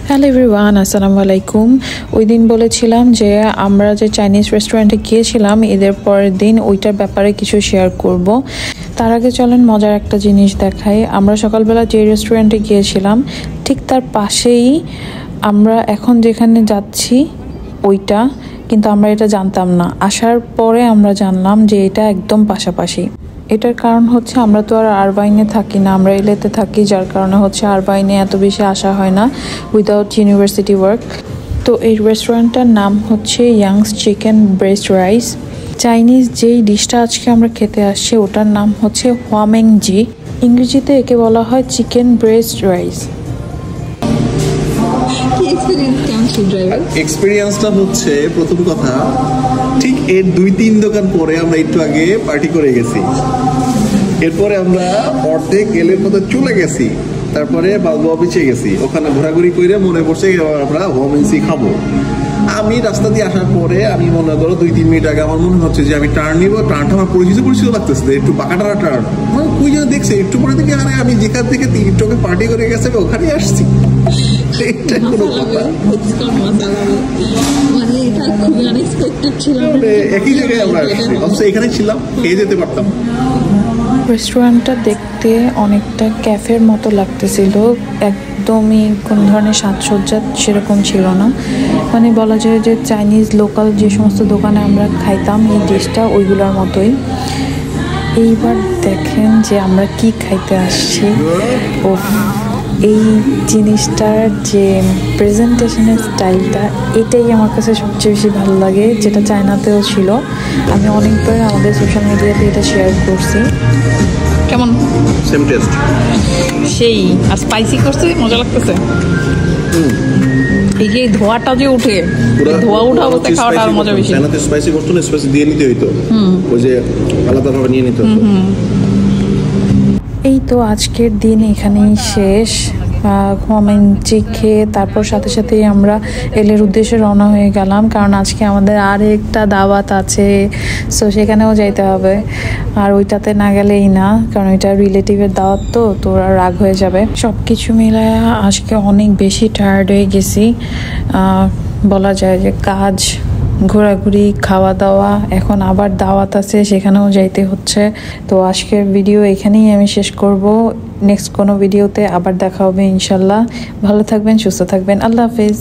Hello everyone, আসসালামু আলাইকুম। ওই দিন বলেছিলাম যে আমরা যে চাইনিজ রেস্টুরেন্টে গিয়েছিলাম ঈদের পরের দিন, ওইটার ব্যাপারে কিছু শেয়ার করব। তার আগে চলেন মজার একটা জিনিস দেখাই। আমরা সকালবেলা যে রেস্টুরেন্টে গিয়েছিলাম ঠিক তার পাশেই আমরা এখন যেখানে যাচ্ছি ওইটা, কিন্তু আমরা এটা জানতাম না। আসার পরে আমরা জানলাম যে এটা একদম পাশাপাশি। এটার কারণ হচ্ছে আমরা তো আর আরবাইনে থাকি না, আমরা এলেতে থাকি, যার কারণে হচ্ছে আরবাইনে এত বেশি আসা হয় না উইদাউট ইউনিভার্সিটি ওয়ার্ক। তো এই রেস্টুরেন্টটার নাম হচ্ছে youngs chicken breast rice. Chinese যেই ডিশটা আজকে আমরা খেতে আসছি ওটার নাম হচ্ছে হুয়ামেংজি। ইংরেজিতে একে বলা হয় চিকেন ব্রেস্ট রাইস। এক্সপেরিয়েন্সটা হচ্ছে প্রথম কথা, ঠিক এর 2-3 দোকান পরে আমরা একটু আগে পার্টি করে গেছি। এরপরে আমরা অর্ধেক এলের মতো চলে গেছি, তারপরে বালবা বিচে গেছি, ওখানে ঘোরাঘুরি করে মনে পড়ছে আমরা হোমেন্সি খাবো। আমি রাস্তা দিয়ে আসার পরে আমি মনে করো 2-3 মিনিট আগে আমার মনে হচ্ছে যে আমি টার্ন নিবো, টার্নটা আমার পরিচিত লাগতেছে, একটু বাঁকাটারা টার্ন, মানে কই যেন দেখছে একটু পরে দেখি আরে আমি যেখান থেকে টিকটকে পার্টি করে গেছে ওখানেই আসছি। এটা কোনো কথা? একই জায়গায় আমরা আসছি, অবশ্য এখানে ছিলাম, খেয়ে যেতে পারতাম। রেস্টুরেন্টটা দেখতে অনেকটা ক্যাফের মতো লাগতেছিল, একদমই কোনো ধরনের সাজসজ্জা সেরকম ছিল না। মানে বলা যায় যে চাইনিজ লোকাল যে সমস্ত দোকানে আমরা খাইতাম এই ডিশটা ওইগুলোর মতোই। এইবার দেখেন যে আমরা কি খাইতে আসছি। ও এই জিনিসটার যে প্রেজেন্টেশনের স্টাইলটা, এটাই আমার কাছে সবচেয়ে বেশি ভালো লাগে, যেটা চায়নাতেও ছিল। আমি অনেকবার আমাদের সোশ্যাল মিডিয়াতে এটা শেয়ার করছি। কেমন? সেম টেস্ট, সেই। আর স্পাইসি করছে, মজা লাগতেছে। এই যে ধোঁয়াটা যে উঠে, ধোঁয়া উঠা অবস্থায় খাওয়াটা আর মজা বেশি। চায়নাতে স্পাইসি করতো না, স্পাইসি দিয়ে নিতে হইতো, ওই যে আলাদাভাবে নিয়ে নিতে হতো। এই তো আজকের দিন এখানেই শেষ। হুয়ামেংজি খেয়ে তারপর সাথে সাথেই আমরা এলের উদ্দেশ্যে রওনা হয়ে গেলাম, কারণ আজকে আমাদের আর একটা দাওয়াত আছে, সো সেখানেও যাইতে হবে। আর ওইটাতে না গেলেই না, কারণ ওইটা রিলেটিভের দাওয়াত, তো ওরা রাগ হয়ে যাবে। সব কিছু মিলায় আজকে অনেক বেশি টায়ার্ড হয়ে গেছি। বলা যায় যে কাজ, ঘোরাঘুরি, খাওয়া দাওয়া, এখন আবার দাওয়াত আছে, সেখানেও যাইতে হচ্ছে। তো আজকের ভিডিও এখানেই আমি শেষ করব। নেক্সট কোনো ভিডিওতে আবার দেখা হবে ইনশাল্লাহ। ভালো থাকবেন, সুস্থ থাকবেন। আল্লাহ হাফিজ।